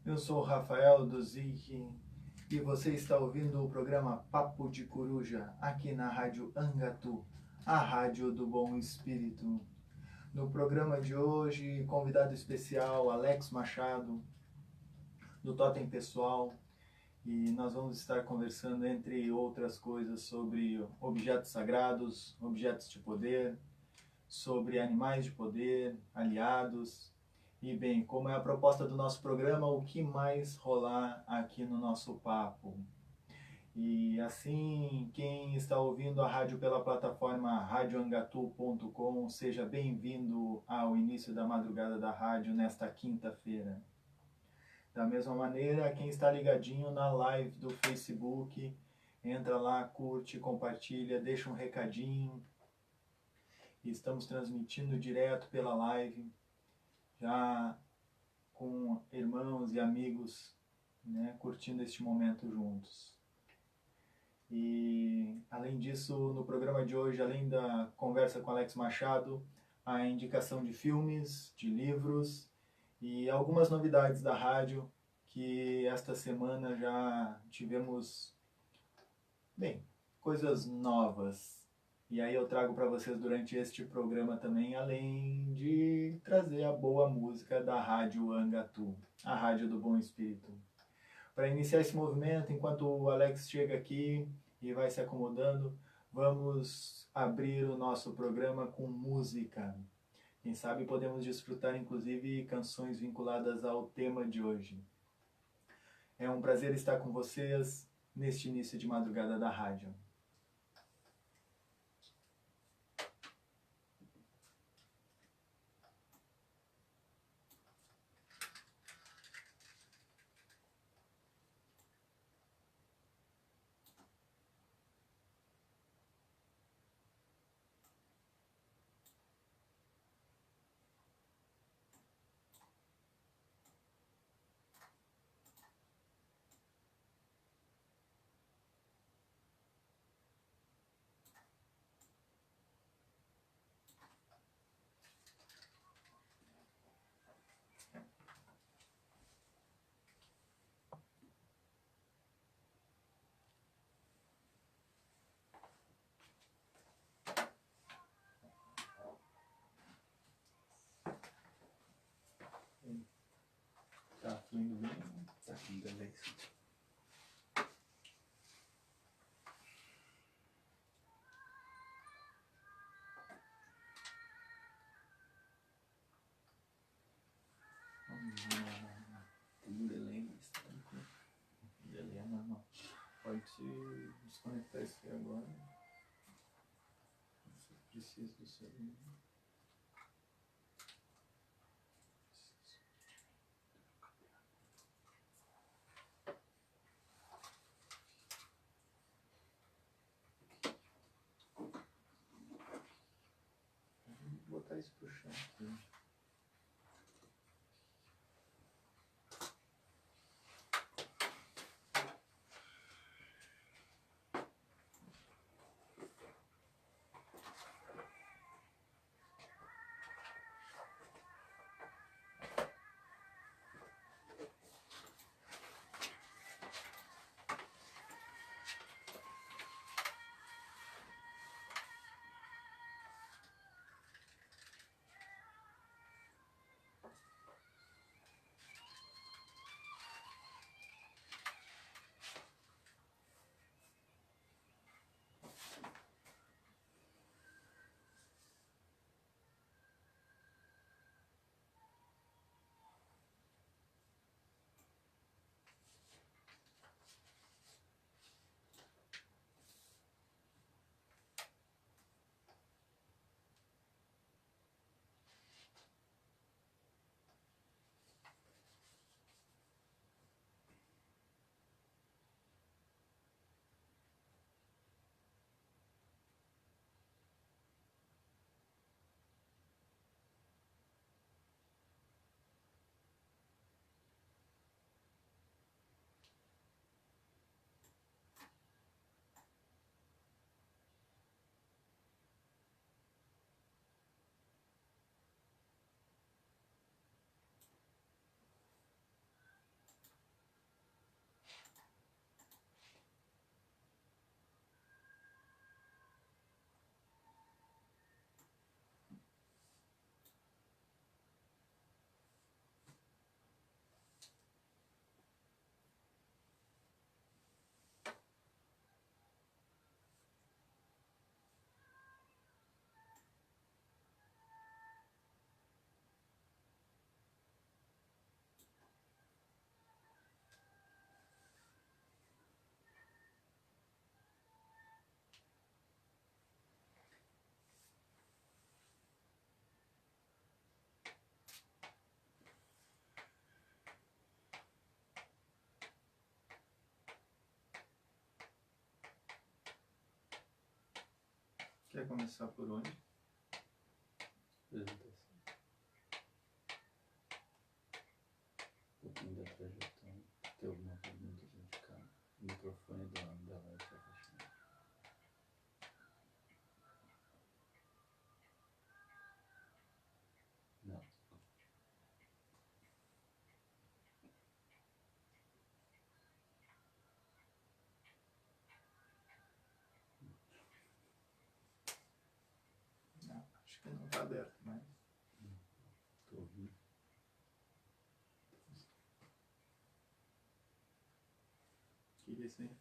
Eu sou o Rafael do Zic e você está ouvindo o programa Papo de Coruja aqui na Rádio Angatu, a Rádio do Bom Espírito. No programa de hoje, convidado especial Alex Machado, do Totem Pessoal, e nós vamos estar conversando, entre outras coisas, sobre objetos sagrados, objetos de poder, sobre animais de poder, aliados. E bem, como é a proposta do nosso programa, o que mais rolar aqui no nosso papo. E assim, quem está ouvindo a rádio pela plataforma radioangatu.com, seja bem-vindo ao início da madrugada da rádio nesta quinta-feira. Da mesma maneira, quem está ligadinho na live do Facebook, entra lá, curte, compartilha, deixa um recadinho. Estamos transmitindo direto pela live, já com irmãos e amigos, né, curtindo este momento juntos. E além disso, no programa de hoje, além da conversa com Alex Machado, a indicação de filmes, de livros e algumas novidades da rádio que esta semana já tivemos, bem, coisas novas. E aí eu trago para vocês durante este programa também, além de trazer a boa música da Rádio Angatu, a Rádio do Bom Espírito. Para iniciar esse movimento, enquanto o Alex chega aqui e vai se acomodando, vamos abrir o nosso programa com música. Quem sabe podemos desfrutar inclusive canções vinculadas ao tema de hoje. É um prazer estar com vocês neste início de madrugada da rádio. Tá fluindo bem? Tá fluindo bem. Tem um delay, mas tá tranquilo. O delay é normal. Pode desconectar isso aqui agora. Você precisa do seu. Vou botar isso pro chão aqui. Quer começar por onde? Apresentação. Um pouquinho da trajetória. Tem alguma pergunta pra indicar? O microfone da live tá fechado. Não. Não, acho que não está aberto, mas... Tô ouvindo. Que isso aí?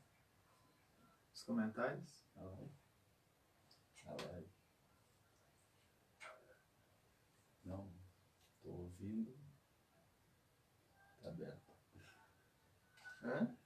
Os comentários? A live? A live. Não. Tô ouvindo. Tá aberto. Hã?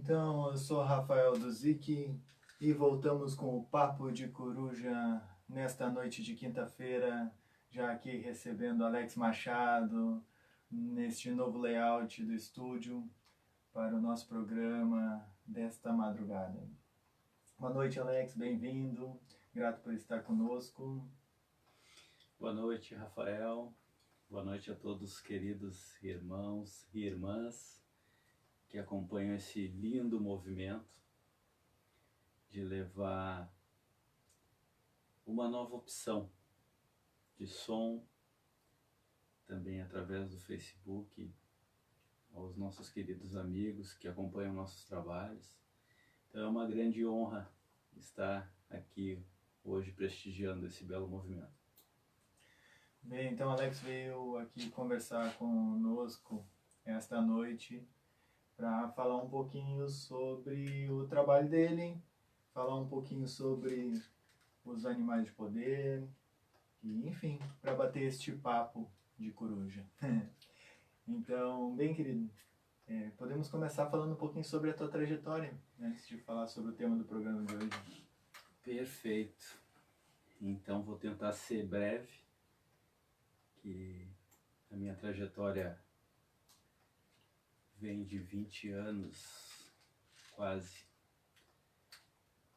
Então, eu sou Rafael Duzic e voltamos com o Papo de Coruja nesta noite de quinta-feira, já aqui recebendo Alex Machado, neste novo layout do estúdio para o nosso programa desta madrugada. Boa noite, Alex, bem-vindo, grato por estar conosco. Boa noite, Rafael. Boa noite a todos, queridos irmãos e irmãs que acompanham esse lindo movimento de levar uma nova opção de som, também através do Facebook, aos nossos queridos amigos que acompanham nossos trabalhos. Então é uma grande honra estar aqui hoje prestigiando esse belo movimento. Bem, então Alex veio aqui conversar conosco esta noite para falar um pouquinho sobre o trabalho dele, falar um pouquinho sobre os animais de poder, e enfim, para bater este papo de coruja. Então, bem querido, podemos começar falando um pouquinho sobre a tua trajetória, antes de falar sobre o tema do programa de hoje. Perfeito. Então vou tentar ser breve, que a minha trajetória vem de 20 anos, quase,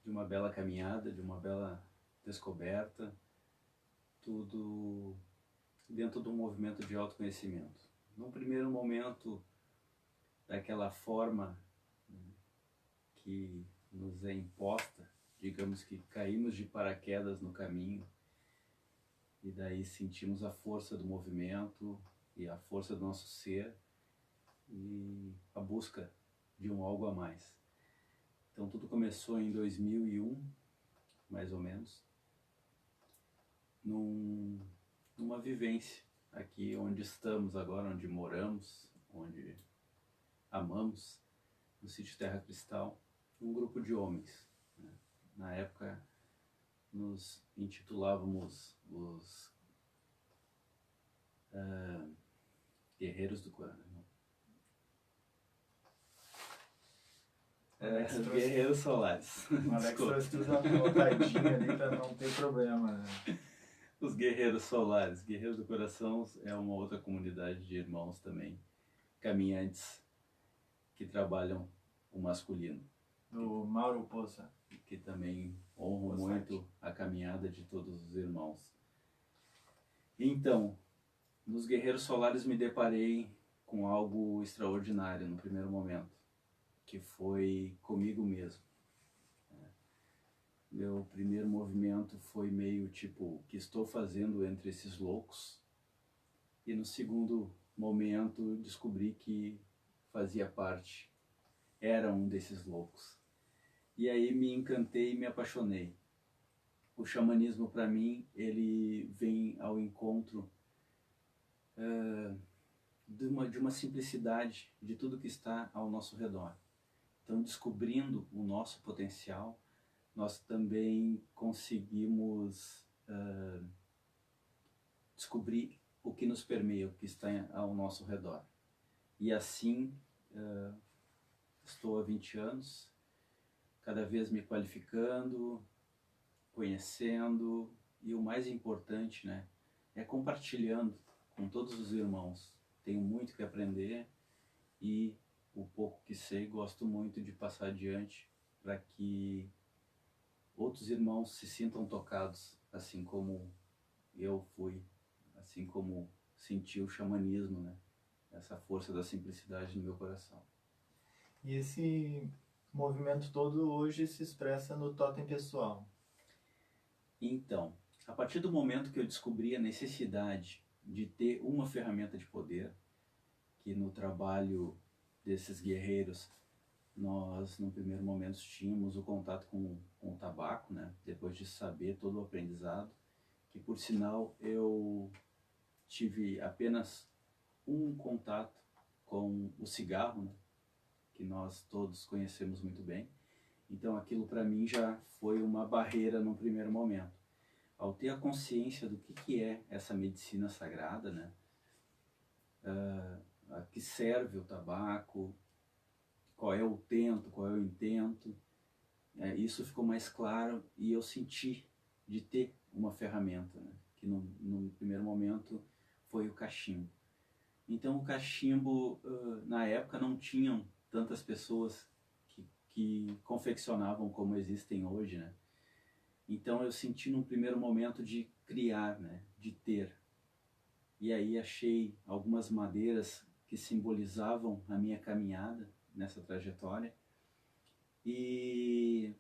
de uma bela caminhada, de uma bela descoberta, tudo dentro de um movimento de autoconhecimento. Num primeiro momento, daquela forma que nos é imposta, digamos que caímos de paraquedas no caminho, e daí sentimos a força do movimento e a força do nosso ser e a busca de um algo a mais. Então tudo começou em 2001, mais ou menos, numa vivência aqui onde estamos agora, onde moramos, onde amamos, no sítio Terra Cristal, um grupo de homens. Na época nos intitulávamos os Guerreiros do Coração. Os Guerreiros Solares. O Alex trouxe tudo anotadinho ali para não ter problema, né? Os Guerreiros Solares. Guerreiros do Coração é uma outra comunidade de irmãos também, caminhantes, que trabalham o masculino. Do Mauro Poça. Que também honro muito a caminhada de todos os irmãos. Então, nos Guerreiros Solares me deparei com algo extraordinário no primeiro momento, que foi comigo mesmo. Meu primeiro movimento foi meio tipo, o que estou fazendo entre esses loucos? E no segundo momento descobri que fazia parte, era um desses loucos. E aí me encantei e me apaixonei. O xamanismo para mim, ele vem ao encontro de uma simplicidade de tudo que está ao nosso redor. Então, descobrindo o nosso potencial, nós também conseguimos descobrir o que nos permeia, o que está ao nosso redor. E assim, estou há 20 anos, cada vez me qualificando, conhecendo, e o mais importante, né, é compartilhando com todos os irmãos. Tenho muito que aprender e o pouco que sei gosto muito de passar adiante para que outros irmãos se sintam tocados, assim como eu fui, assim como senti o xamanismo, né, essa força da simplicidade no meu coração. E esse movimento todo hoje se expressa no totem pessoal. Então, a partir do momento que eu descobri a necessidade de ter uma ferramenta de poder, que no trabalho desses guerreiros nós no primeiro momento tínhamos o contato com o tabaco, né? Depois de saber todo o aprendizado, que por sinal eu tive apenas um contato com o cigarro, né? Que nós todos conhecemos muito bem. Então aquilo para mim já foi uma barreira no primeiro momento. Ao ter a consciência do que é essa medicina sagrada, né? A que serve o tabaco, qual é o tento, qual é o intento. Isso ficou mais claro e eu senti de ter uma ferramenta, né? Que no primeiro momento foi o cachimbo. Então o cachimbo, na época não tinham tantas pessoas que confeccionavam como existem hoje, né? Então eu senti num primeiro momento de criar, né? De ter. E aí achei algumas madeiras que simbolizavam a minha caminhada nessa trajetória e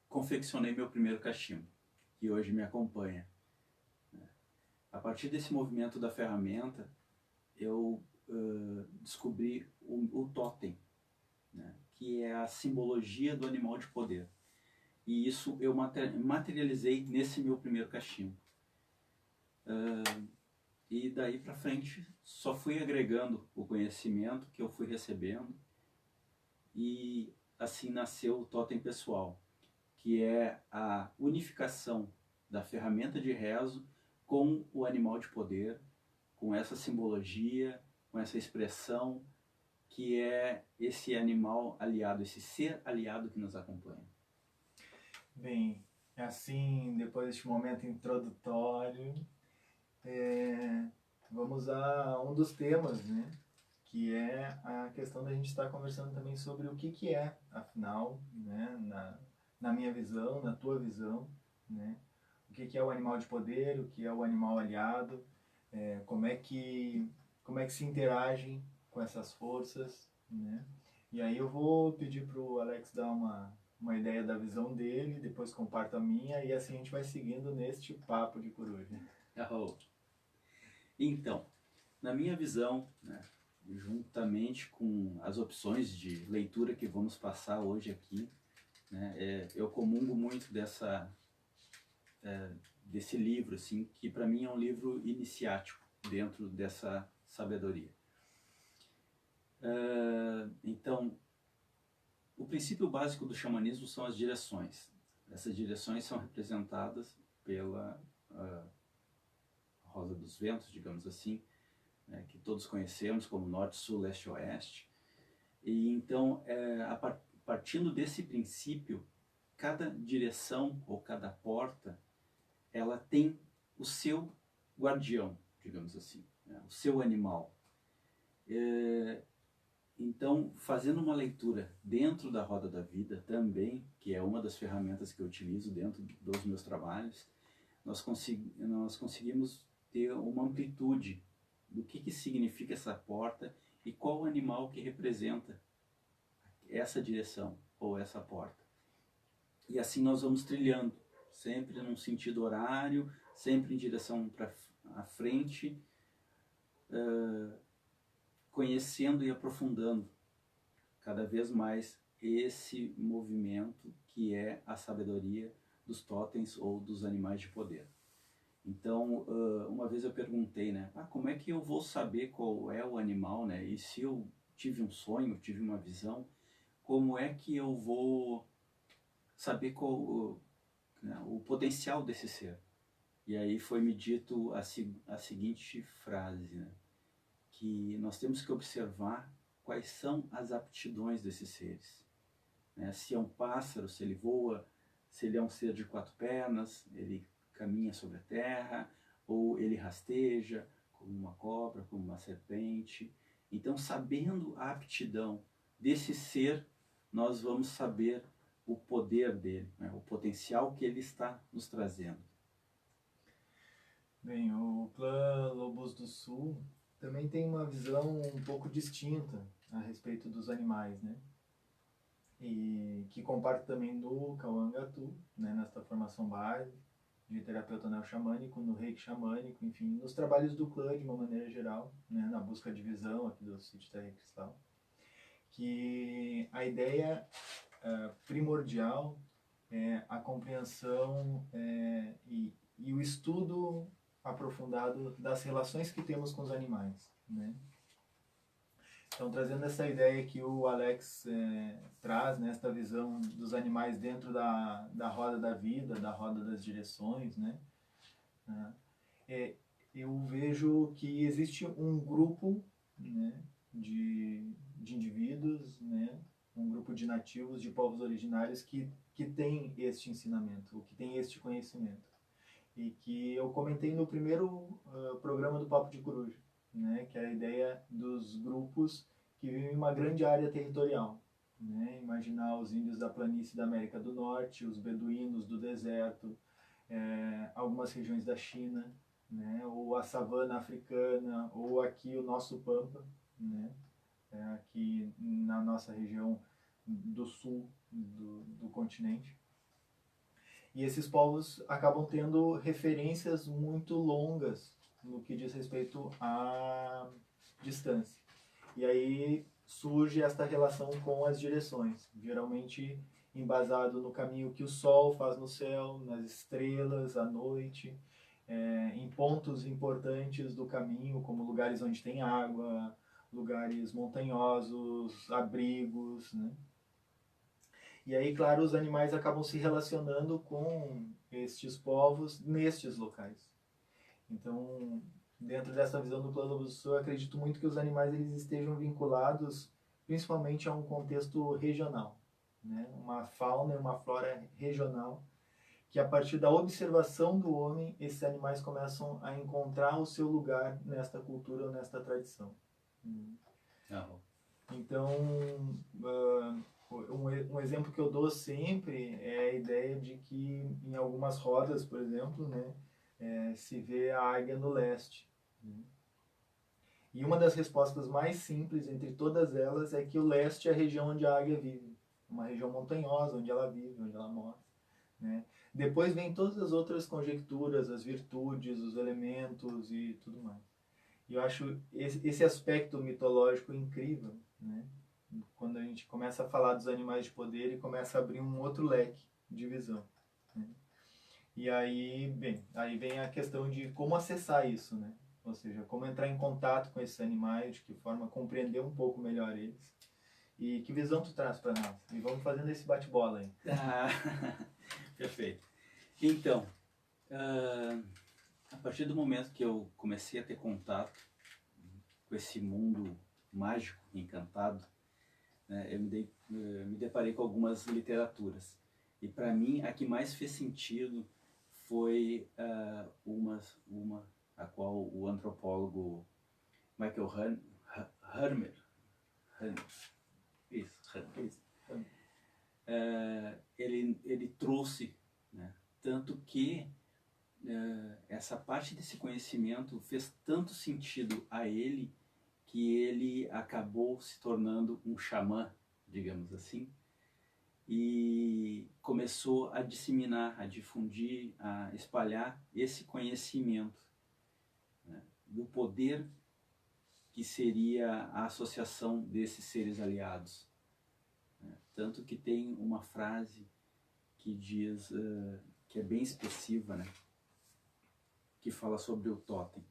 confeccionei meu primeiro cachimbo, que hoje me acompanha. A partir desse movimento da ferramenta, eu descobri o totem, né, que é a simbologia do animal de poder. E isso eu materializei nesse meu primeiro cachimbo. E daí para frente só fui agregando o conhecimento que eu fui recebendo e assim nasceu o totem pessoal, que é a unificação da ferramenta de rezo com o animal de poder, com essa simbologia, com essa expressão que é esse animal aliado, esse ser aliado que nos acompanha. Bem, assim, depois deste momento introdutório, vamos a um dos temas, né? Que é a questão da gente estar conversando também sobre o que é, afinal, né? Na minha visão, na tua visão, né? O que é o animal de poder, o que é o animal aliado, como é que se interagem com essas forças, né? E aí eu vou pedir para o Alex dar uma ideia da visão dele, depois comparto a minha e assim a gente vai seguindo neste papo de coruja. Então, na minha visão, né, juntamente com as opções de leitura que vamos passar hoje aqui, né, eu comungo muito desse livro, assim, que para mim é um livro iniciático dentro dessa sabedoria. Então, o princípio básico do xamanismo são as direções. Essas direções são representadas pela Rosa dos Ventos, digamos assim, né, que todos conhecemos como Norte, Sul, Leste e Oeste. E então, partindo desse princípio, cada direção ou cada porta, ela tem o seu guardião, digamos assim, né, o seu animal. Então, fazendo uma leitura dentro da Roda da Vida também, que é uma das ferramentas que eu utilizo dentro dos meus trabalhos, nós conseguimos ter uma amplitude do que significa essa porta e qual o animal que representa essa direção ou essa porta. E assim nós vamos trilhando, sempre num sentido horário, sempre em direção para a frente, conhecendo e aprofundando cada vez mais esse movimento que é a sabedoria dos totens ou dos animais de poder. Então, uma vez eu perguntei, né, como é que eu vou saber qual é o animal, né? E se eu tive um sonho, tive uma visão, como é que eu vou saber qual o potencial desse ser? E aí foi me dito a seguinte frase, né, que nós temos que observar quais são as aptidões desses seres. Né? Se é um pássaro, se ele voa, se ele é um ser de 4 pernas, ele caminha sobre a terra, ou ele rasteja, como uma cobra, como uma serpente. Então, sabendo a aptidão desse ser, nós vamos saber o poder dele, né? O potencial que ele está nos trazendo. Bem, o clã Lobos do Sul também tem uma visão um pouco distinta a respeito dos animais, né? E que comparte também do Cauã-Gatu, né? Nesta formação base de terapeuta neo-xamânico, no reiki xamânico, enfim, nos trabalhos do clã de uma maneira geral, né? Na busca de visão aqui do sítio Terra Cristal. Que a ideia primordial é a compreensão e o estudo aprofundado das relações que temos com os animais, né? Então, trazendo essa ideia que o Alex traz, né, esta visão dos animais dentro da roda da vida, da roda das direções, né? Eu vejo que existe um grupo, né, de indivíduos, né? Um grupo de nativos, de povos originários que tem este ensinamento, que tem este conhecimento. E que eu comentei no primeiro programa do Papo de Coruja, né? Que é a ideia dos grupos que vivem em uma grande área territorial. Né? Imaginar os índios da planície da América do Norte, os beduínos do deserto, algumas regiões da China, né? Ou a savana africana, ou aqui o nosso Pampa, né? Aqui na nossa região do sul do continente. E esses povos acabam tendo referências muito longas no que diz respeito à distância. E aí surge esta relação com as direções, geralmente embasado no caminho que o Sol faz no céu, nas estrelas, à noite, em pontos importantes do caminho, como lugares onde tem água, lugares montanhosos, abrigos, né? E aí, claro, os animais acabam se relacionando com estes povos nestes locais. Então, dentro dessa visão do plano do sul, eu acredito muito que os animais eles estejam vinculados principalmente a um contexto regional, né? Uma fauna e uma flora regional, que a partir da observação do homem, esses animais começam a encontrar o seu lugar nesta cultura ou nesta tradição. Então, um exemplo que eu dou sempre é a ideia de que em algumas rodas, por exemplo, né, se vê a águia no leste. Né? E uma das respostas mais simples entre todas elas é que o leste é a região onde a águia vive, uma região montanhosa onde ela vive, onde ela mora. Né? Depois vem todas as outras conjecturas, as virtudes, os elementos e tudo mais. E eu acho esse aspecto mitológico incrível, né? Quando a gente começa a falar dos animais de poder e começa a abrir um outro leque de visão. Né? E aí, bem, aí vem a questão de como acessar isso, né? Ou seja, como entrar em contato com esses animais, de que forma compreender um pouco melhor eles. E que visão tu traz para nós? E vamos fazendo esse bate-bola aí. Perfeito. Então, a partir do momento que eu comecei a ter contato com esse mundo mágico, encantado, né, eu me deparei com algumas literaturas. E para mim, a que mais fez sentido foi a qual o antropólogo Michael Hermer, ele trouxe, né, tanto que essa parte desse conhecimento fez tanto sentido a ele que ele acabou se tornando um xamã, digamos assim, e começou a disseminar, a difundir, a espalhar esse conhecimento, né, do poder que seria a associação desses seres aliados. Né? Tanto que tem uma frase que diz, que é bem expressiva, né, que fala sobre o totem.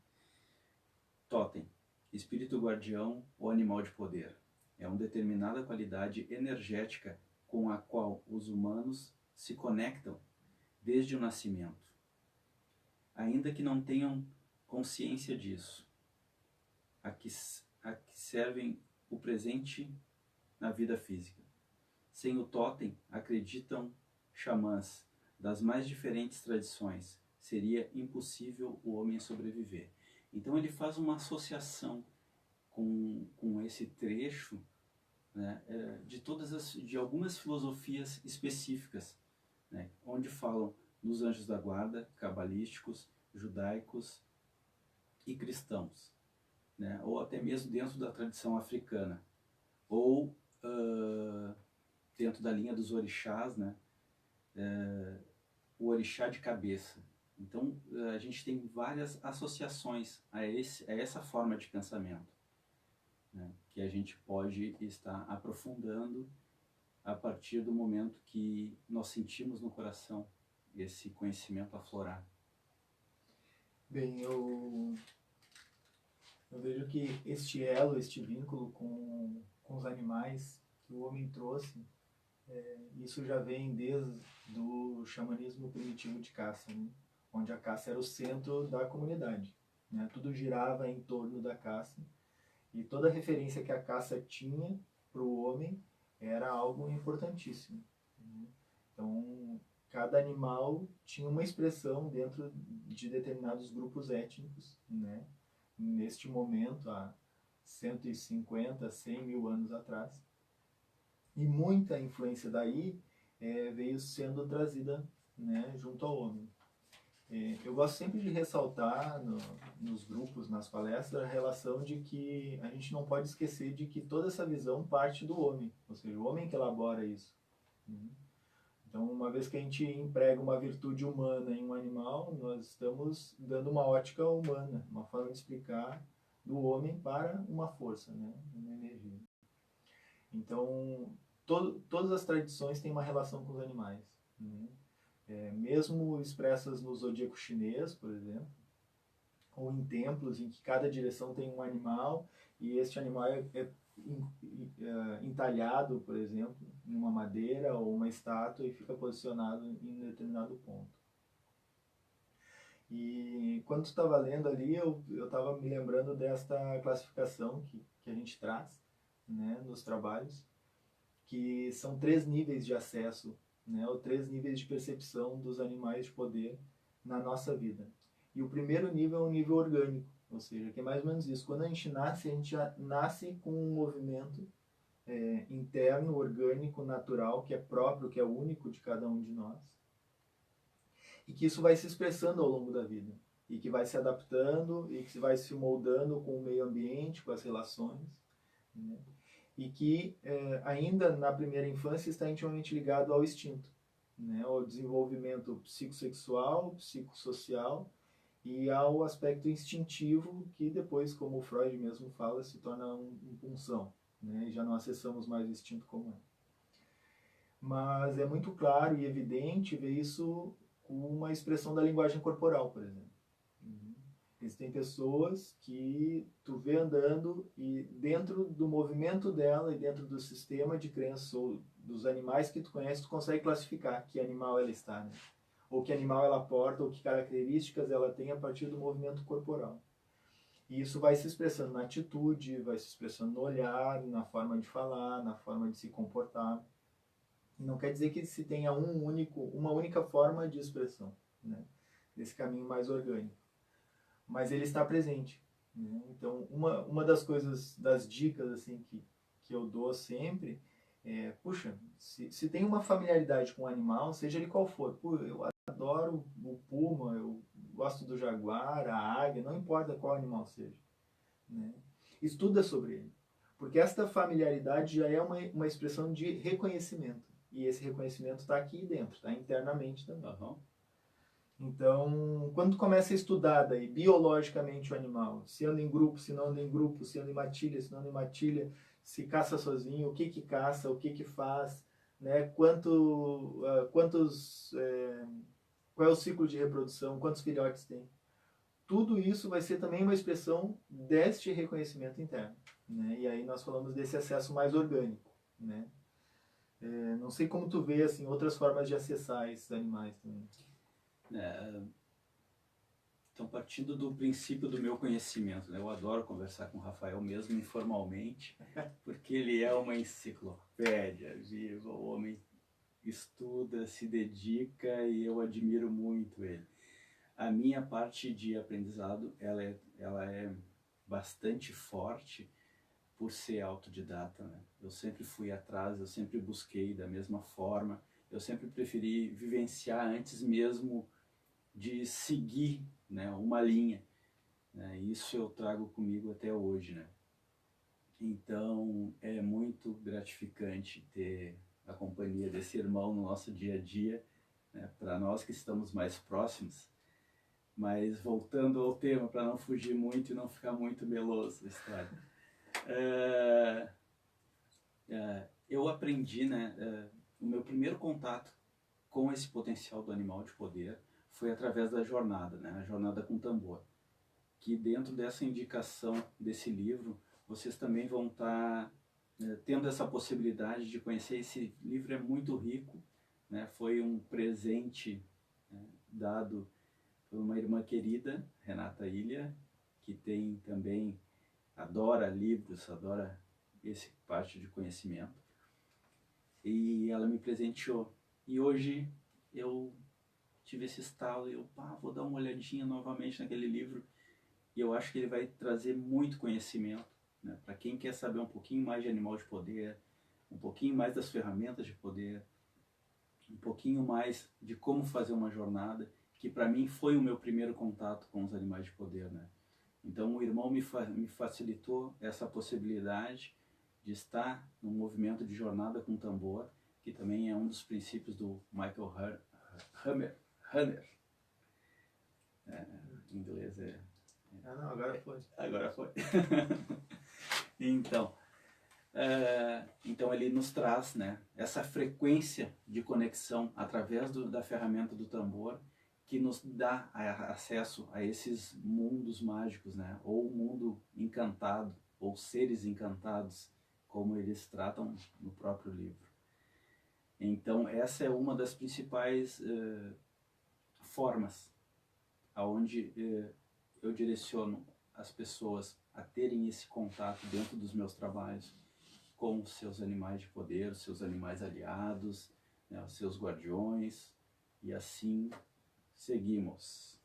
Totem, espírito guardião ou animal de poder. É uma determinada qualidade energética com a qual os humanos se conectam desde o nascimento, ainda que não tenham consciência disso, a que servem o presente na vida física. Sem o totem, acreditam xamãs das mais diferentes tradições, seria impossível o homem sobreviver. Então ele faz uma associação com esse trecho, né, de algumas filosofias específicas, né, onde falam dos anjos da guarda, cabalísticos, judaicos e cristãos, né, ou até mesmo dentro da tradição africana, ou dentro da linha dos orixás, né, o orixá de cabeça. Então a gente tem várias associações a essa forma de pensamento, né, que a gente pode estar aprofundando a partir do momento que nós sentimos no coração esse conhecimento aflorar. Bem, eu vejo que este elo, este vínculo com os animais que o homem trouxe, isso já vem desde o xamanismo primitivo de caça, né? Onde a caça era o centro da comunidade. Né? Tudo girava em torno da caça. E toda referência que a caça tinha para o homem era algo importantíssimo. Né? Então, cada animal tinha uma expressão dentro de determinados grupos étnicos, né? Neste momento, há 150, 100 mil anos atrás. E muita influência daí veio sendo trazida, né, junto ao homem. Eu gosto sempre de ressaltar nos grupos, nas palestras, a relação de que a gente não pode esquecer de que toda essa visão parte do homem, ou seja, o homem que elabora isso. Então, uma vez que a gente emprega uma virtude humana em um animal, nós estamos dando uma ótica humana, uma forma de explicar do homem para uma força, né, uma energia. Então, todas as tradições têm uma relação com os animais, né? Mesmo expressas no zodíaco chinês, por exemplo, ou em templos em que cada direção tem um animal e este animal é entalhado, por exemplo, em uma madeira ou uma estátua e fica posicionado em um determinado ponto. E quando tu estava lendo ali, eu estava me lembrando desta classificação que a gente traz, né, nos trabalhos, que são 3 níveis de acesso, né, ou 3 níveis de percepção dos animais de poder na nossa vida. E o primeiro nível é um nível orgânico, ou seja, que é mais ou menos isso. Quando a gente já nasce com um movimento interno, orgânico, natural, que é próprio, que é único de cada um de nós. E que isso vai se expressando ao longo da vida. E que vai se adaptando e que vai se moldando com o meio ambiente, com as relações. Né? E que ainda na primeira infância está intimamente ligado ao instinto, né? Ao desenvolvimento psicossexual, psicossocial e ao aspecto instintivo que depois, como o Freud mesmo fala, se torna uma pulsão, né? E já não acessamos mais o instinto comum. Mas é muito claro e evidente ver isso com uma expressão da linguagem corporal, por exemplo. Existem pessoas que tu vê andando e dentro do movimento dela e dentro do sistema de crença ou dos animais que tu conhece, tu consegue classificar que animal ela está, né? Ou que animal ela porta, ou que características ela tem a partir do movimento corporal. E isso vai se expressando na atitude, vai se expressando no olhar, na forma de falar, na forma de se comportar. E não quer dizer que se tenha uma única forma de expressão, né? Desse caminho mais orgânico. Mas ele está presente, né? Então, uma das coisas, das dicas assim que eu dou sempre puxa, se tem uma familiaridade com o animal, seja ele qual for, eu adoro o puma, eu gosto do jaguar, a águia, não importa qual animal seja, né? Estuda sobre ele, porque esta familiaridade já é uma expressão de reconhecimento, e esse reconhecimento está aqui dentro, está internamente também. Uhum. Então, quando tu começa a estudar daí, biologicamente o animal, se anda em grupo, se não anda em grupo, se anda em matilha, se não anda em matilha, se caça sozinho, o que caça, o que faz, né? Qual é o ciclo de reprodução, quantos filhotes tem. Tudo isso vai ser também uma expressão deste reconhecimento interno, né? E aí nós falamos desse acesso mais orgânico, né? Não sei como tu vê assim, outras formas de acessar esses animais também. Então, partindo do princípio do meu conhecimento, né? Eu adoro conversar com o Rafael, mesmo informalmente, porque ele é uma enciclopédia viva, o homem estuda, se dedica e eu admiro muito ele. A minha parte de aprendizado, ela é bastante forte por ser autodidata, né? Eu sempre fui atrás, eu sempre busquei da mesma forma, eu sempre preferi vivenciar antes mesmo de seguir, né, uma linha, né? Isso eu trago comigo até hoje, né? Então é muito gratificante ter a companhia desse irmão no nosso dia a dia, né, para nós que estamos mais próximos. Mas voltando ao tema, para não fugir muito e não ficar muito meloso a história, eu aprendi, né, o meu primeiro contato com esse potencial do animal de poder foi através da jornada, né, a jornada com tambor, que dentro dessa indicação desse livro, vocês também vão estar tendo essa possibilidade de conhecer. Esse livro é muito rico, né, foi um presente dado por uma irmã querida, Renata Ilha, que tem também adora livros, adora esse parte de conhecimento. E ela me presenteou. E hoje eu tive esse estalo e eu vou dar uma olhadinha novamente naquele livro. E eu acho que ele vai trazer muito conhecimento, né? Para quem quer saber um pouquinho mais de animal de poder, um pouquinho mais das ferramentas de poder, um pouquinho mais de como fazer uma jornada, que para mim foi o meu primeiro contato com os animais de poder, né? Então o irmão me facilitou essa possibilidade de estar no movimento de jornada com tambor, que também é um dos princípios do Michael Hunter. Em inglês é... não, agora foi. Agora foi. Então ele nos traz, né, essa frequência de conexão através da ferramenta do tambor, que nos dá acesso a esses mundos mágicos, né, ou o mundo encantado, ou seres encantados, como eles tratam no próprio livro. Então essa é uma das principais formas aonde eu direciono as pessoas a terem esse contato dentro dos meus trabalhos com os seus animais de poder, os seus animais aliados, né, os seus guardiões, e assim seguimos.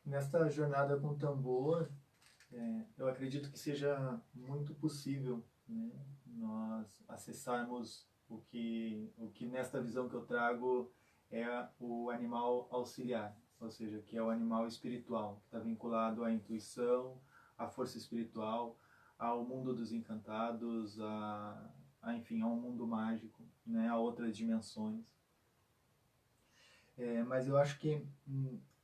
Nesta jornada com o tambor, eu acredito que seja muito possível, né, nós acessarmos o que nesta visão que eu trago é o animal auxiliar, ou seja, que é o animal espiritual, que está vinculado à intuição, à força espiritual, ao mundo dos encantados, enfim, a um mundo mágico, né, a outras dimensões. Mas eu acho que,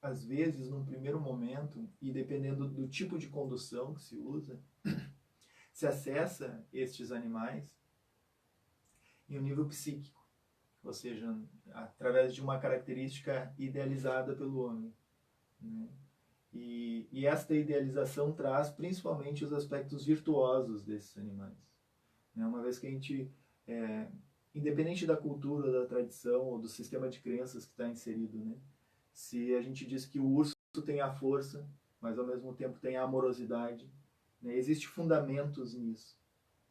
às vezes, num primeiro momento, e dependendo do tipo de condução que se usa, se acessa estes animais em um nível psíquico, ou seja, através de uma característica idealizada pelo homem, né? E esta idealização traz principalmente os aspectos virtuosos desses animais, né? Uma vez que a gente, independente da cultura, da tradição ou do sistema de crenças que está inserido, né? Se a gente diz que o urso tem a força, mas ao mesmo tempo tem a amorosidade, né? Existem fundamentos nisso,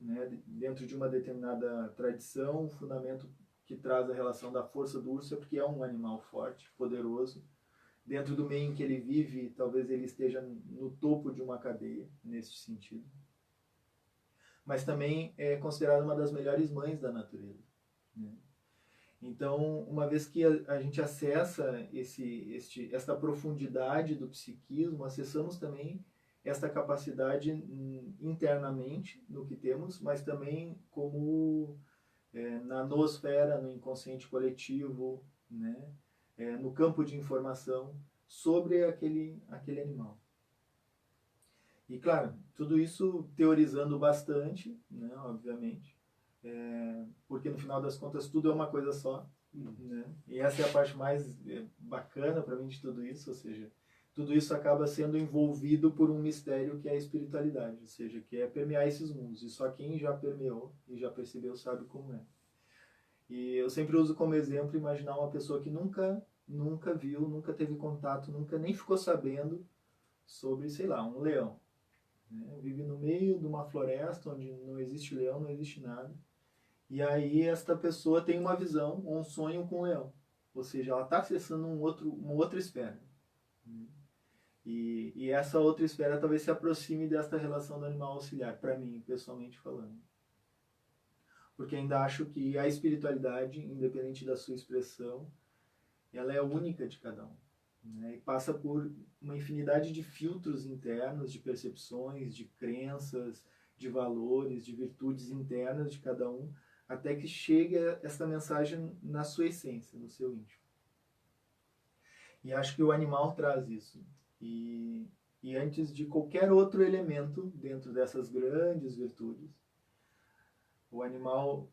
né? Dentro de uma determinada tradição, o fundamento que traz a relação da força do urso é porque é um animal forte, poderoso. Dentro do meio em que ele vive, talvez ele esteja no topo de uma cadeia, nesse sentido. Mas também é considerado uma das melhores mães da natureza, né? Então, uma vez que a gente acessa esta profundidade do psiquismo, acessamos também esta capacidade internamente no que temos, mas também como na noosfera, no inconsciente coletivo, né? No campo de informação sobre aquele animal. E claro, tudo isso teorizando bastante, né, obviamente, porque no final das contas tudo é uma coisa só, né? E essa é a parte mais bacana para mim de tudo isso, ou seja, tudo isso acaba sendo envolvido por um mistério que é a espiritualidade, ou seja, que é permear esses mundos, e só quem já permeou e já percebeu sabe como é. E eu sempre uso como exemplo imaginar uma pessoa que nunca viu, nunca teve contato, nunca nem ficou sabendo sobre, sei lá, um leão, né? Vive no meio de uma floresta onde não existe leão, não existe nada. E aí esta pessoa tem uma visão, um sonho com o leão. Ou seja, ela está acessando uma outra esfera. E essa outra esfera talvez se aproxime desta relação do animal auxiliar, para mim, pessoalmente falando. Porque ainda acho que a espiritualidade, independente da sua expressão, ela é única de cada um, né? E passa por uma infinidade de filtros internos, de percepções, de crenças, de valores, de virtudes internas de cada um, até que chegue essa mensagem na sua essência, no seu íntimo. E acho que o animal traz isso. E antes de qualquer outro elemento dentro dessas grandes virtudes, o animal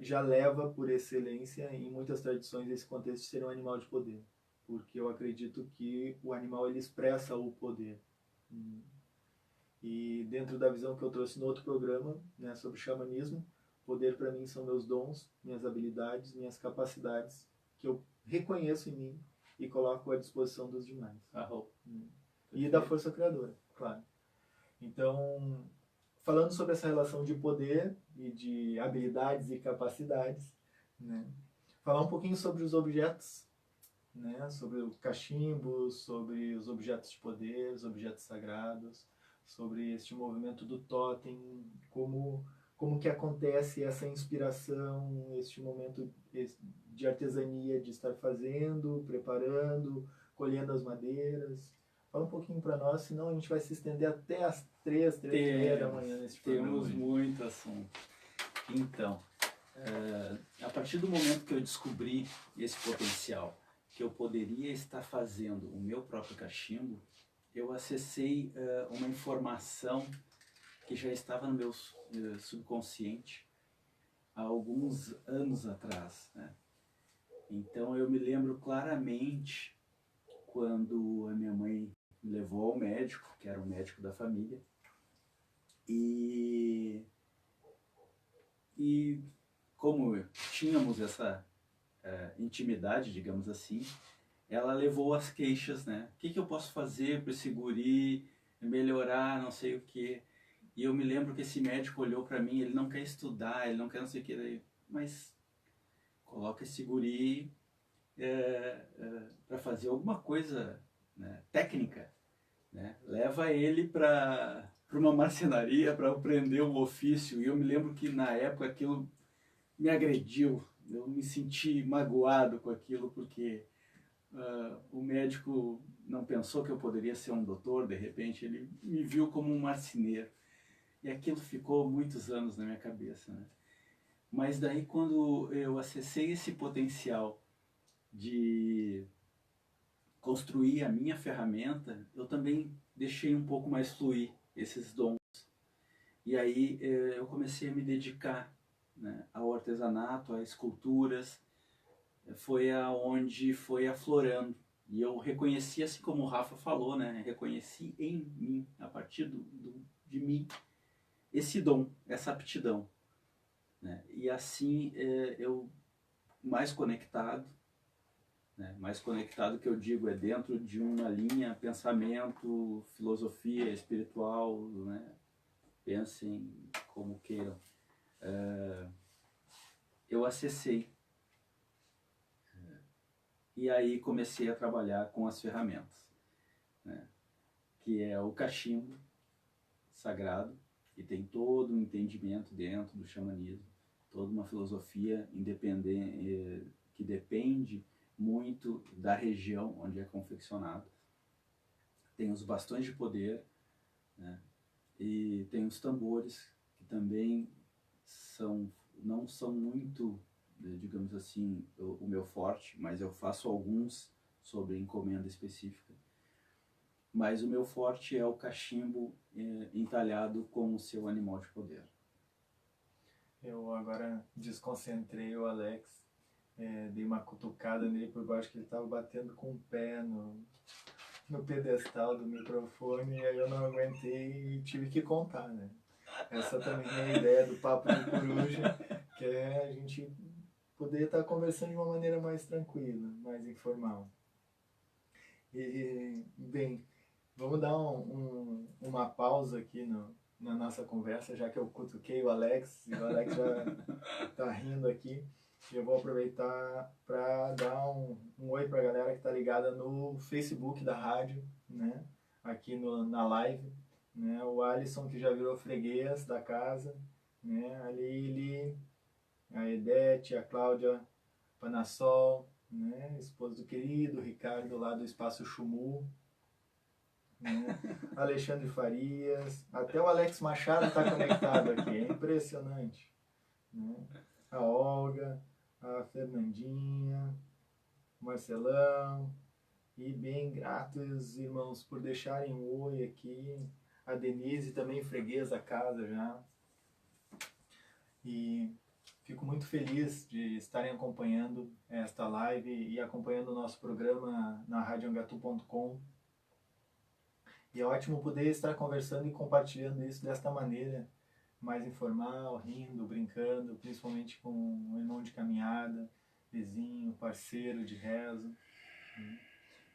já leva por excelência, em muitas tradições, esse contexto de ser um animal de poder. Porque eu acredito que o animal ele expressa o poder. E dentro da visão que eu trouxe no outro programa, né, sobre xamanismo, poder para mim são meus dons, minhas habilidades, minhas capacidades, que eu reconheço em mim e coloco à disposição dos demais. E da força criadora, claro. Então, falando sobre essa relação de poder e de habilidades e capacidades, né? Falar um pouquinho sobre os objetos, né? Sobre o cachimbo, sobre os objetos de poder, os objetos sagrados, sobre este movimento do totem, como que acontece essa inspiração, este momento de artesania, de estar fazendo, preparando, colhendo as madeiras. Fala um pouquinho para nós, senão a gente vai se estender até as 3h30 da manhã nesse programa. Temos muito assunto. Então, a partir do momento que eu descobri esse potencial, que eu poderia estar fazendo o meu próprio cachimbo, eu acessei uma informação que já estava no meu subconsciente há alguns anos atrás, né? Então eu me lembro claramente quando a minha mãe me levou ao médico, que era o médico da família, e como tínhamos essa intimidade, digamos assim, ela levou as queixas, né? O que eu posso fazer para esse guri melhorar, não sei o quê. E eu me lembro que esse médico olhou para mim, ele não quer estudar, ele não quer não sei o quê, mas coloca esse guri para fazer alguma coisa, né, técnica, né? Leva ele para uma marcenaria para aprender um ofício. E eu me lembro que na época aquilo me agrediu, eu me senti magoado com aquilo, porque o médico não pensou que eu poderia ser um doutor, de repente ele me viu como um marceneiro. E aquilo ficou muitos anos na minha cabeça, né? Mas daí quando eu acessei esse potencial de construir a minha ferramenta, eu também deixei um pouco mais fluir esses dons. E aí eu comecei a me dedicar, né, ao artesanato, a esculturas. Foi aonde foi aflorando. E eu reconheci, assim como o Rafa falou, né, reconheci em mim, a partir de mim, esse dom, essa aptidão, né? E assim eu mais conectado, né? Mais conectado que eu digo é dentro de uma linha pensamento, filosofia espiritual, né? Pensem como queiram. Eu acessei e aí comecei a trabalhar com as ferramentas, né? Que é o cachimbo sagrado, que tem todo um entendimento dentro do xamanismo, toda uma filosofia independente, que depende muito da região onde é confeccionado. Tem os bastões de poder, né? E tem os tambores, que também não são muito, digamos assim, o meu forte, mas eu faço alguns sobre encomenda específica. Mas o meu forte é o cachimbo entalhado com o seu animal de poder. Eu agora desconcentrei o Alex, dei uma cutucada nele por baixo, que ele estava batendo com o pé no pedestal do microfone, e aí eu não aguentei e tive que contar, né? Essa também é a ideia do Papo de Coruja, que é a gente poder estar conversando de uma maneira mais tranquila, mais informal. E, bem, vamos dar uma pausa aqui na nossa conversa, já que eu cutuquei o Alex, e o Alex já está rindo aqui. Eu vou aproveitar para dar um oi para a galera que está ligada no Facebook da rádio, né? Aqui na live, né? O Alisson, que já virou freguês da casa, né? A Lili, a Edete, a Cláudia Panassol, né? Esposa do querido Ricardo, lá do Espaço Chumu, né? Alexandre Farias, até o Alex Machado está conectado aqui, é impressionante, né? A Olga, a Fernandinha, o Marcelão, e bem gratos, irmãos, por deixarem um oi aqui. A Denise também, freguês da casa já. E fico muito feliz de estarem acompanhando esta live e acompanhando o nosso programa na radioangatu.com. E é ótimo poder estar conversando e compartilhando isso desta maneira, mais informal, rindo, brincando, principalmente com um irmão de caminhada, vizinho, parceiro de rezo.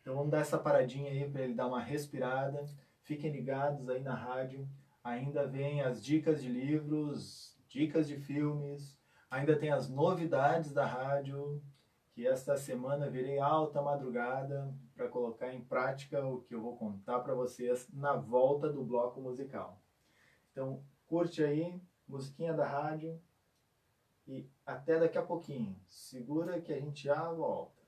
Então vamos dar essa paradinha aí para ele dar uma respirada, Fiquem ligados aí na rádio. Ainda vem as dicas de livros, dicas de filmes. Ainda tem as novidades da rádio, que esta semana virei alta madrugada para colocar em prática o que eu vou contar para vocês na volta do bloco musical. Então, curte aí, musiquinha da rádio e até daqui a pouquinho. Segura que a gente já volta.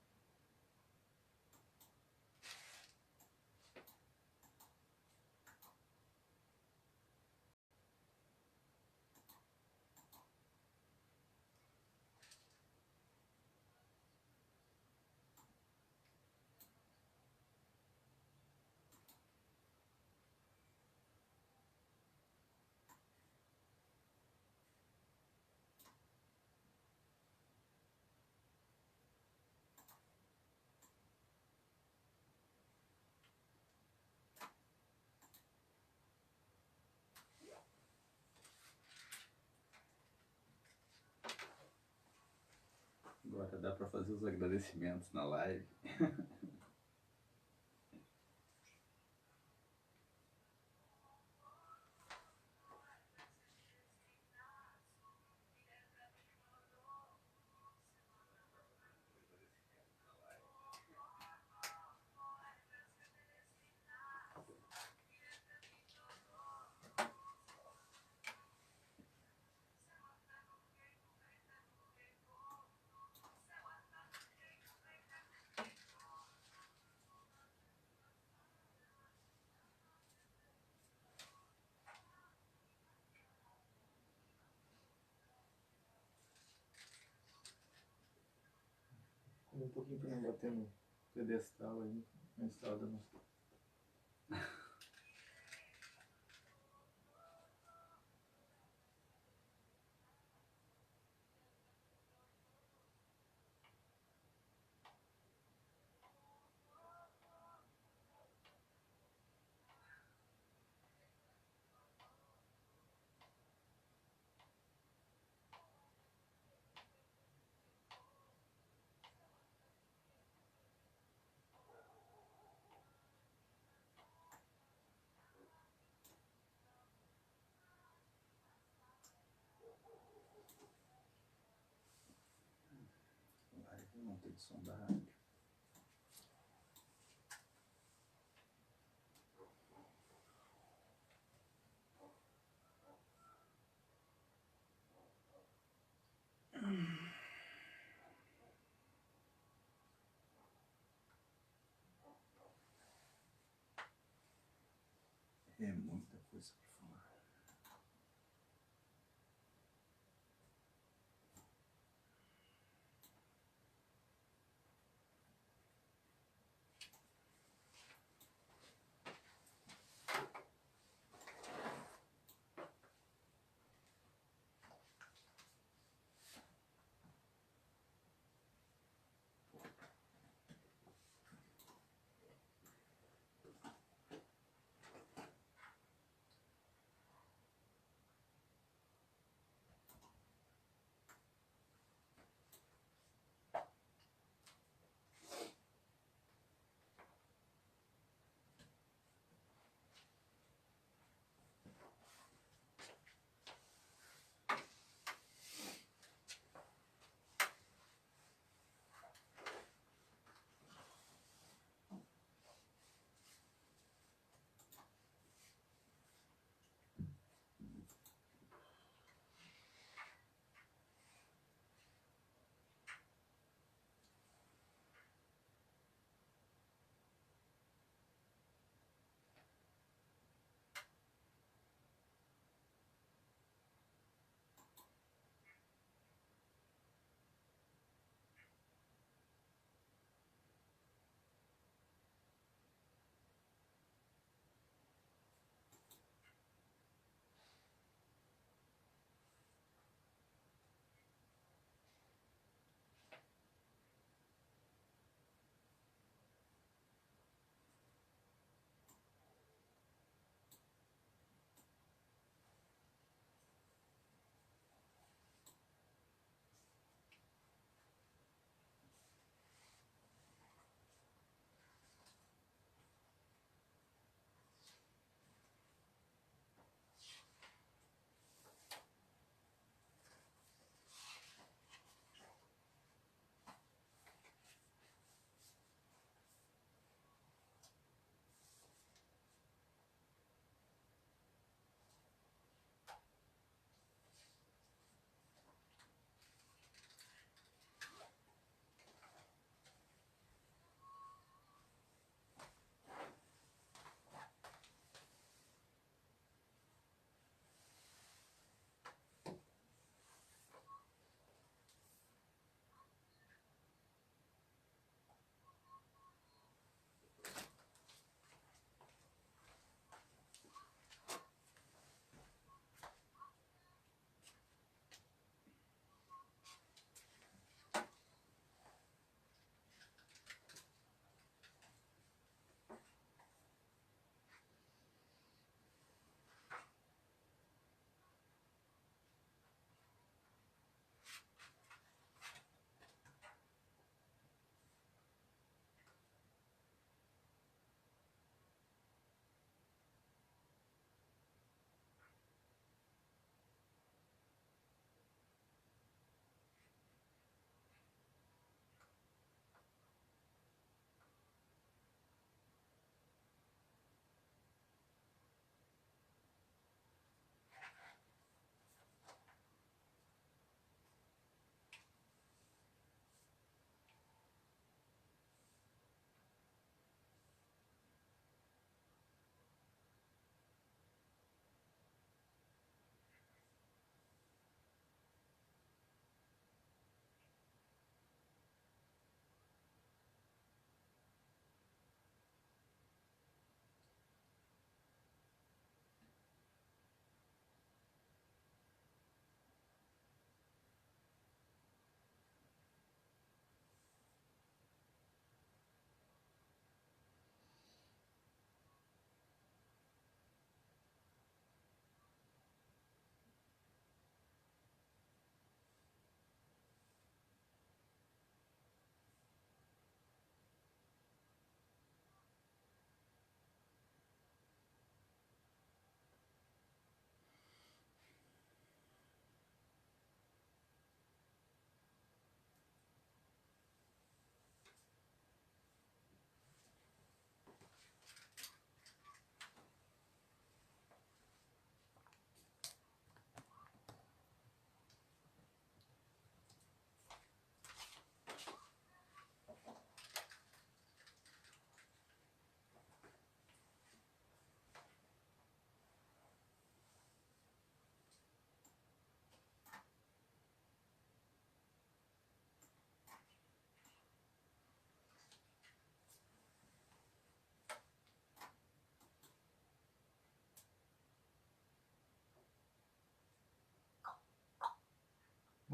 Agora dá para fazer os agradecimentos na live. Um pouquinho para não bater no pedestal aí, na estrada não. Live não tem som da rádio. É muita coisa para falar.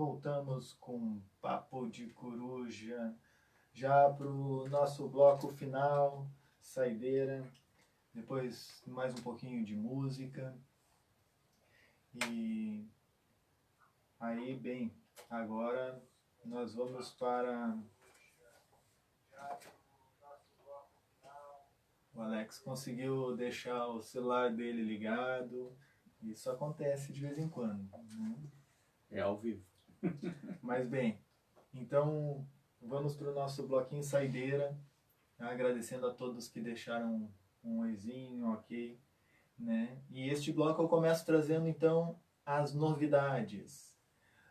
voltamos com Papo de Coruja, já para o nosso bloco final, saideira, depois mais um pouquinho de música. E aí, bem, agora nós vamos para... O Alex conseguiu deixar o celular dele ligado. Isso acontece de vez em quando, né? É ao vivo. Mas bem, então vamos para o nosso bloquinho saideira, agradecendo a todos que deixaram um oizinho, ok, né? E este bloco eu começo trazendo então as novidades.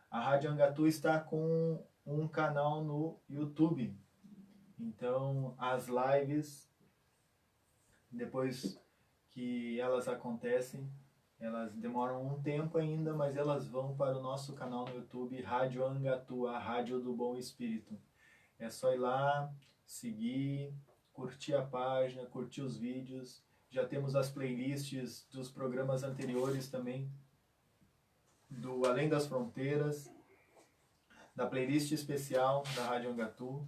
A Rádio Angatu está com um canal no YouTube, então as lives, depois que elas acontecem, elas demoram um tempo ainda, mas elas vão para o nosso canal no YouTube, Rádio Angatu, a Rádio do Bom Espírito. É só ir lá, seguir, curtir a página, curtir os vídeos. Já temos as playlists dos programas anteriores também, do Além das Fronteiras, da playlist especial da Rádio Angatu,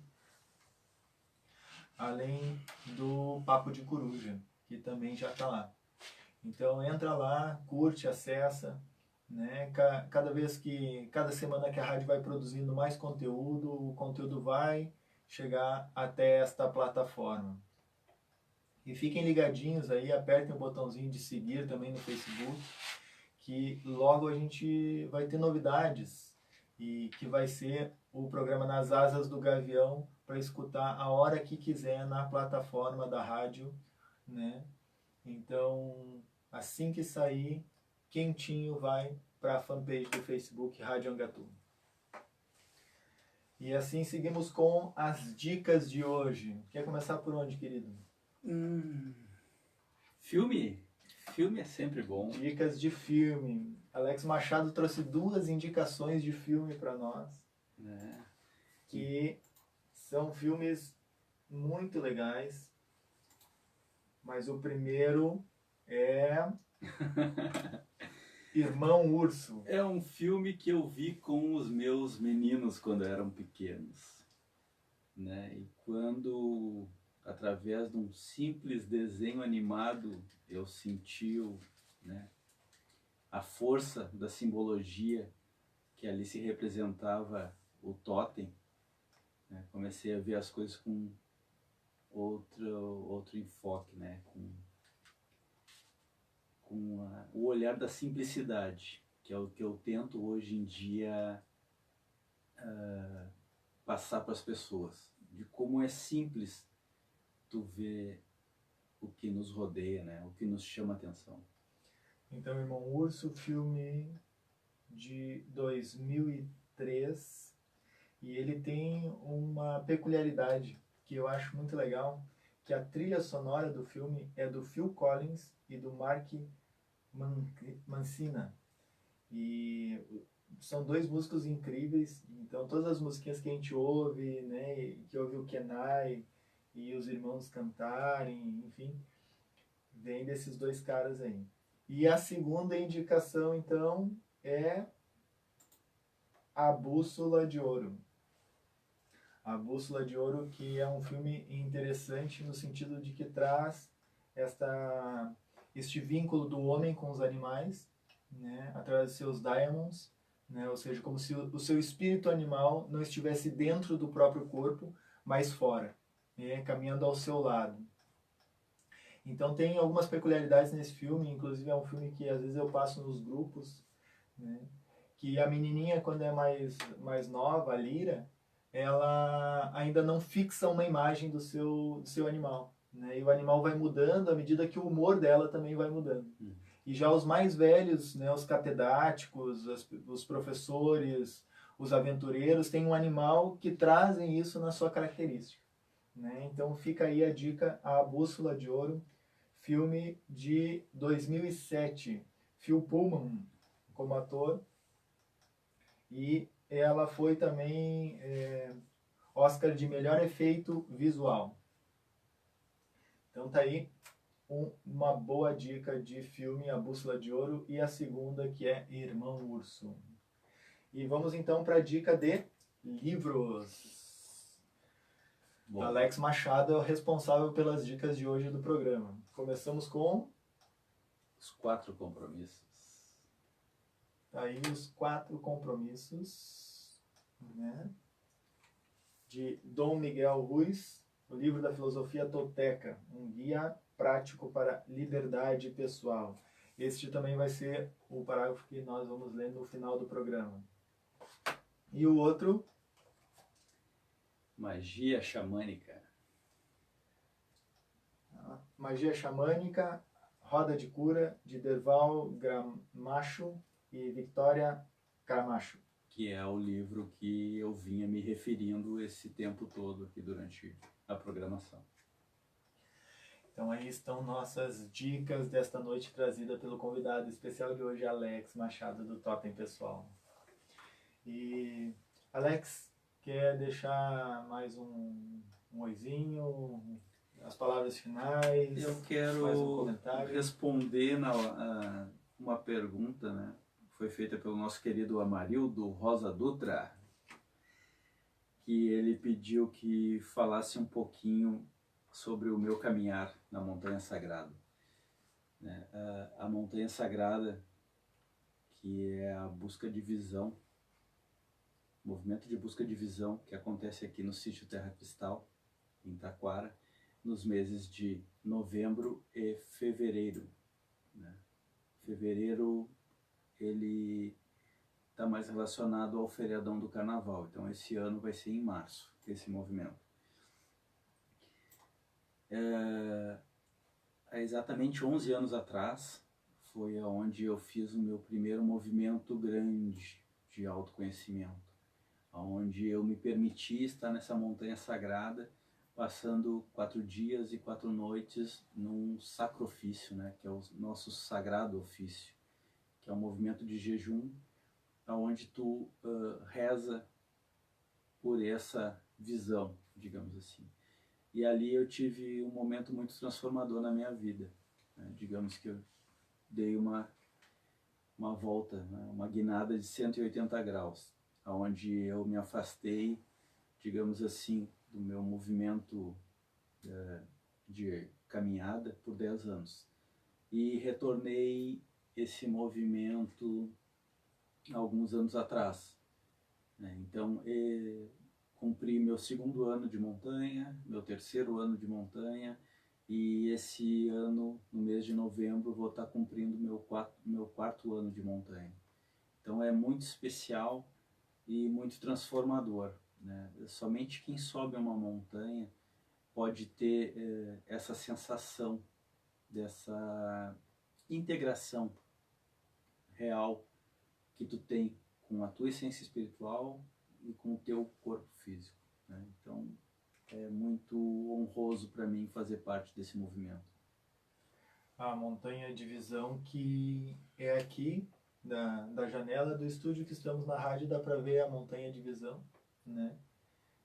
além do Papo de Coruja, que também já está lá. Então entra lá, curte, acessa, né? Cada semana que a rádio vai produzindo mais conteúdo, o conteúdo vai chegar até esta plataforma. E fiquem ligadinhos aí, apertem o botãozinho de seguir também no Facebook, que logo a gente vai ter novidades e que vai ser o programa Nas Asas do Gavião para escutar a hora que quiser na plataforma da rádio, né? Então, assim que sair, quentinho vai para a fanpage do Facebook Rádio Angatu. E assim seguimos com as dicas de hoje. Quer começar por onde, querido? Filme? Filme é sempre bom. Dicas de filme. Alex Machado trouxe 2 indicações de filme para nós. Que são filmes muito legais. Mas o primeiro é Irmão Urso. É um filme que eu vi com os meus meninos quando eram pequenos, né? E quando, através de um simples desenho animado, eu senti né, a força da simbologia que ali se representava o totem, né? Comecei a ver as coisas com outro enfoque, né? Com o olhar da simplicidade, que é o que eu tento hoje em dia passar para as pessoas, de como é simples tu ver o que nos rodeia, né? O que nos chama a atenção. Então, Irmão Urso, filme de 2003, e ele tem uma peculiaridade que eu acho muito legal, que a trilha sonora do filme é do Phil Collins e do Mark Mancina. E são 2 músicos incríveis, então todas as musiquinhas que a gente ouve, né, que ouve o Kenai e os irmãos cantarem, enfim, vem desses 2 caras aí. E a segunda indicação, então, é A Bússola de Ouro. A Bússola de Ouro, que é um filme interessante no sentido de que traz este vínculo do homem com os animais, né, através de seus daimons, né, ou seja, como se o seu espírito animal não estivesse dentro do próprio corpo, mas fora, né, caminhando ao seu lado. Então tem algumas peculiaridades nesse filme, inclusive é um filme que às vezes eu passo nos grupos, né, que a menininha, quando é mais nova, a Lira, ela ainda não fixa uma imagem do seu animal, né? E o animal vai mudando à medida que o humor dela também vai mudando. E já os mais velhos, né, os catedráticos, os professores, os aventureiros, têm um animal que trazem isso na sua característica, né? Então fica aí a dica, A Bússola de Ouro, filme de 2007. Phil Pullman como ator. E ela foi também Oscar de melhor efeito visual. Então tá aí uma boa dica de filme, A Bússola de Ouro, e a segunda, que é Irmão Urso. E vamos então para a dica de livros. Bom, Alex Machado é o responsável pelas dicas de hoje do programa. Começamos com os 4 compromissos. aí os 4 compromissos, né, de Dom Miguel Ruiz, o livro da filosofia tolteca, um guia prático para liberdade pessoal. Este também vai ser o parágrafo que nós vamos ler no final do programa. E o outro, Magia xamânica. Magia Xamânica, Roda de Cura, de Derval Gramacho e Victoria Camacho. Que é o livro que eu vinha me referindo esse tempo todo aqui durante a programação. Então aí estão nossas dicas desta noite trazida pelo convidado especial de hoje, Alex Machado, do Totem Pessoal. E Alex, quer deixar mais um oizinho, as palavras finais? Eu mais um quero comentário? responder uma pergunta, né? Foi feita pelo nosso querido Amarildo Rosa Dutra, que ele pediu que falasse um pouquinho sobre o meu caminhar na Montanha Sagrada. Né? A Montanha Sagrada, que é a busca de visão, movimento de busca de visão que acontece aqui no sítio Terra Cristal, em Taquara, nos meses de novembro e fevereiro. Né? Fevereiro, ele está mais relacionado ao feriadão do Carnaval, então esse ano vai ser em março, esse movimento. Há exatamente 11 anos atrás, foi onde eu fiz o meu primeiro movimento grande de autoconhecimento, onde eu me permiti estar nessa montanha sagrada, passando 4 dias e 4 noites num sacrifício, né, que é o nosso sagrado ofício, que é um movimento de jejum, onde tu reza por essa visão, digamos assim. E ali eu tive um momento muito transformador na minha vida. Né? Digamos que eu dei uma volta, né? Uma guinada de 180 graus, onde eu me afastei, digamos assim, do meu movimento de caminhada por 10 anos. E retornei esse movimento alguns anos atrás. Né? Então, cumpri meu 2º ano de montanha, meu 3º ano de montanha, e esse ano, no mês de novembro, vou estar cumprindo meu 4º ano de montanha. Então é muito especial e muito transformador. Né? Somente quem sobe uma montanha pode ter essa sensação, dessa integração real que tu tem com a tua essência espiritual e com o teu corpo físico. Né? Então é muito honroso para mim fazer parte desse movimento. A montanha de visão que é aqui da janela do estúdio que estamos na rádio, dá para ver a montanha de visão, né?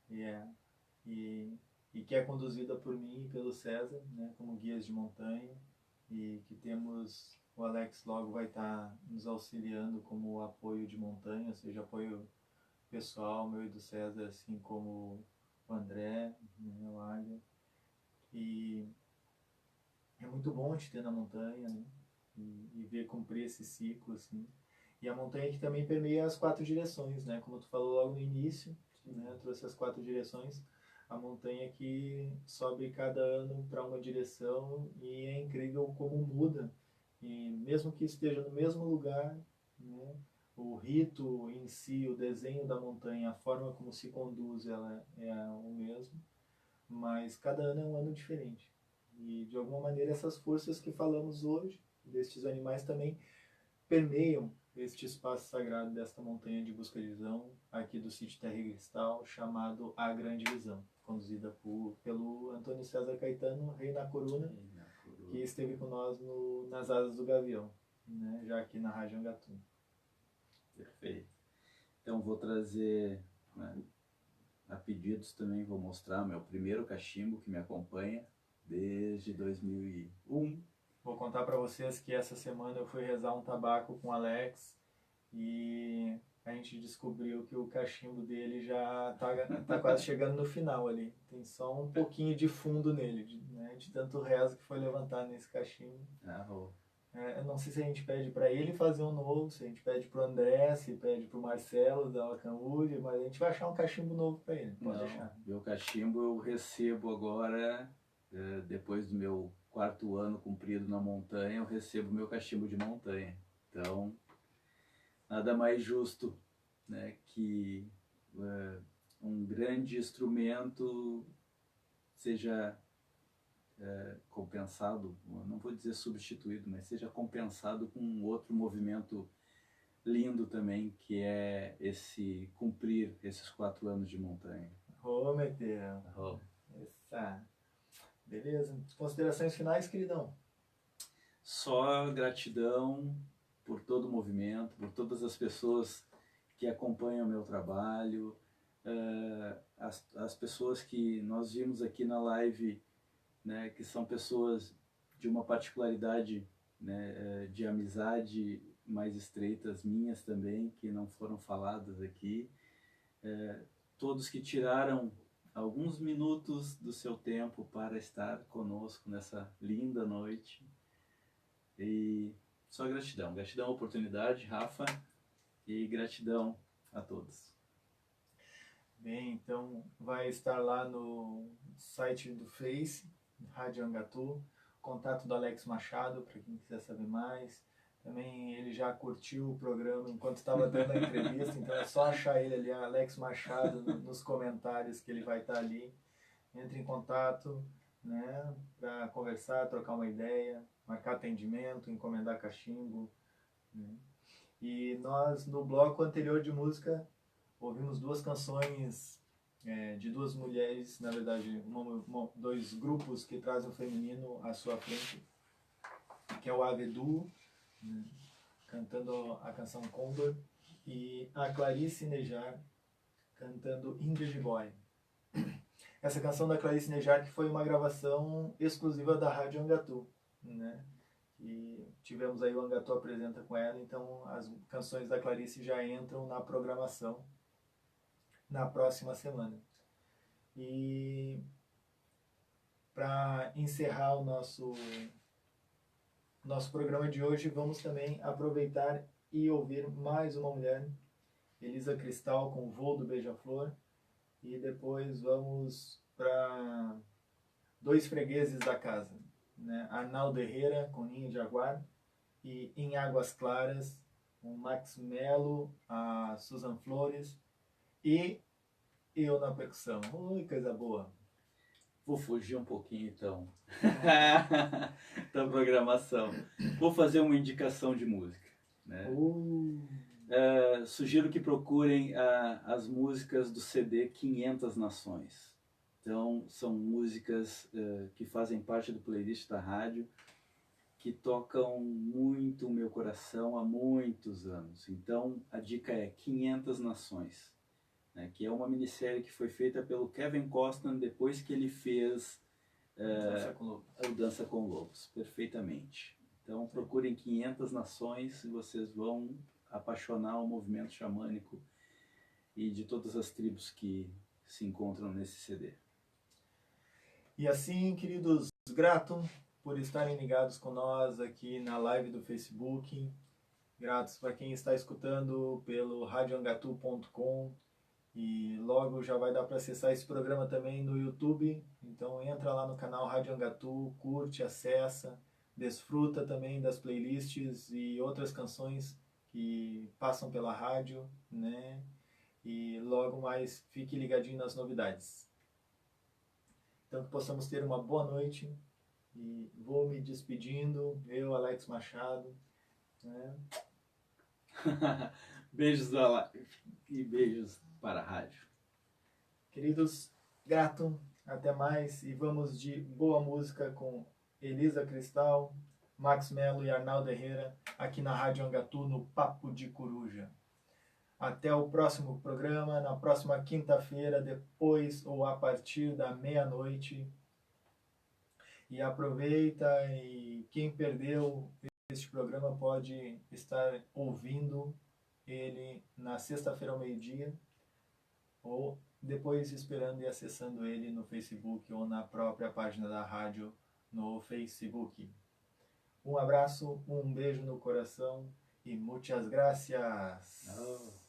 E que é conduzida por mim e pelo César, né, como guias de montanha, e que temos o Alex logo vai estar nos auxiliando como apoio de montanha, ou seja, apoio pessoal meu e do César, assim como o André, né, o Águia. E é muito bom te ter na montanha, né? E ver cumprir esse ciclo, assim. E a montanha que também permeia as 4 direções, né? Como tu falou logo no início, né? Trouxe as 4 direções. A montanha que sobe cada ano para uma direção e é incrível como muda. E mesmo que esteja no mesmo lugar, né? O rito em si, o desenho da montanha, a forma como se conduz, ela é o mesmo. Mas cada ano é um ano diferente. E de alguma maneira essas forças que falamos hoje, destes animais, também permeiam este espaço sagrado desta montanha de busca de visão, aqui do sítio Terra Cristal, chamado A Grande Visão, conduzida pelo Antônio César Caetano, Rei na Coruna, que esteve com nós nas Asas do Gavião, né, já aqui na Rádio Angatu. Perfeito. Então vou trazer, né, a pedidos também, vou mostrar meu primeiro cachimbo que me acompanha desde 2001. Vou contar para vocês que essa semana eu fui rezar um tabaco com o Alex e a gente descobriu que o cachimbo dele já tá quase chegando no final ali. Tem só um pouquinho de fundo nele, né, de tanto rezo que foi levantado nesse cachimbo. Eu não sei se a gente pede para ele fazer um novo, se a gente pede pro André, se pede pro Marcelo da Alcanwood, mas a gente vai achar um cachimbo novo para ele, pode deixar. Meu cachimbo eu recebo agora, depois do meu 4º ano cumprido na montanha, eu recebo meu cachimbo de montanha. Então, nada mais justo, né, que um grande instrumento seja compensado, não vou dizer substituído, mas seja compensado com um outro movimento lindo também, que é esse cumprir esses 4 anos de montanha. Meteu. Essa. Beleza. Considerações finais, queridão? Só gratidão por todo o movimento, por todas as pessoas que acompanham o meu trabalho, as pessoas que nós vimos aqui na live, né, que são pessoas de uma particularidade, né, de amizade mais estreitas minhas também, que não foram faladas aqui. Todos que tiraram alguns minutos do seu tempo para estar conosco nessa linda noite. E só gratidão. Gratidão à oportunidade, Rafa, e gratidão a todos. Bem, então vai estar lá no site do Face, Rádio Angatu, contato do Alex Machado, para quem quiser saber mais. Também ele já curtiu o programa enquanto estava dando a entrevista, então é só achar ele ali, Alex Machado, nos comentários que ele vai estar ali. Entre em contato, né, para conversar, trocar uma ideia, marcar atendimento, encomendar cachimbo, né. E nós, no bloco anterior de música, ouvimos 2 canções de 2 mulheres, na verdade, 2 grupos que trazem o feminino à sua frente, que é o Avedu, né, cantando a canção Condor, e a Clarice Nejar cantando Ingrid Boy. Essa canção da Clarice Nejar que foi uma gravação exclusiva da Rádio Angatu, né? E tivemos aí o Angatu Apresenta com ela, então as canções da Clarice já entram na programação na próxima semana. E para encerrar o nosso programa de hoje, vamos também aproveitar e ouvir mais uma mulher, Elisa Cristal com o Voo do Beija-Flor, e depois vamos para 2 fregueses da casa, né? Arnaldo Herrera com Ninho de Jaguar, e Em Águas Claras com Max Melo, a Susan Flores e eu na percussão. Ui, coisa boa. Vou fugir um pouquinho então da programação. Vou fazer uma indicação de música, né? Sugiro que procurem as músicas do CD 500 Nações. Então, são músicas que fazem parte do playlist da rádio, que tocam muito o meu coração há muitos anos. Então, a dica é 500 Nações, né, que é uma minissérie que foi feita pelo Kevin Costner depois que ele fez o Dança com Lobos, perfeitamente. Então, procurem 500 Nações e vocês vão apaixonar o movimento xamânico e de todas as tribos que se encontram nesse CD. E assim, queridos, grato por estarem ligados com nós aqui na live do Facebook. Gratos para quem está escutando pelo radioangatu.com, e logo já vai dar para acessar esse programa também no YouTube. Então entra lá no canal Rádio Angatu, curte, acessa, desfruta também das playlists e outras canções que passam pela rádio, né? E logo mais fique ligadinho nas novidades. Então que possamos ter uma boa noite, e vou me despedindo, eu, Alex Machado, né? Beijos da live e beijos para a rádio. Queridos, grato, até mais, e vamos de boa música com Elisa Cristal, Max Melo e Arnaldo Herrera, aqui na Rádio Angatu, no Papo de Coruja. Até o próximo programa, na próxima quinta-feira, depois ou a partir da meia-noite. E aproveita, e quem perdeu este programa pode estar ouvindo ele na sexta-feira ao meio-dia, ou depois esperando e acessando ele no Facebook ou na própria página da rádio no Facebook. Um abraço, um beijo no coração e muitas gracias. Oh.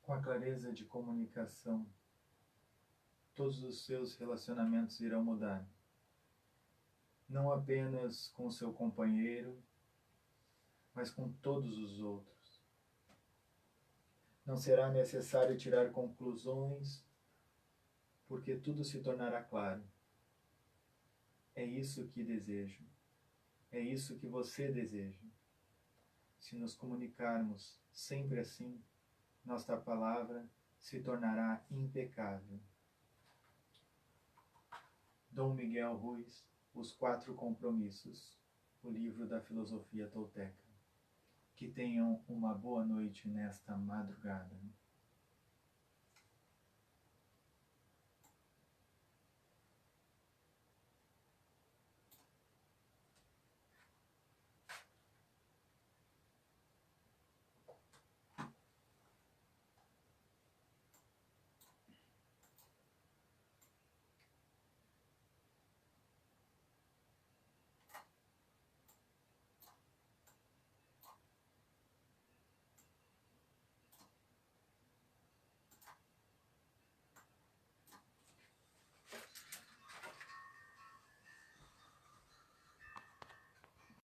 Com a clareza de comunicação, todos os seus relacionamentos irão mudar. Não apenas com seu companheiro, mas com todos os outros. Não será necessário tirar conclusões, porque tudo se tornará claro. É isso que desejo. É isso que você deseja. Se nos comunicarmos sempre assim, nossa palavra se tornará impecável. Dom Miguel Ruiz, Os Quatro Compromissos, o livro da filosofia tolteca. Que tenham uma boa noite nesta madrugada.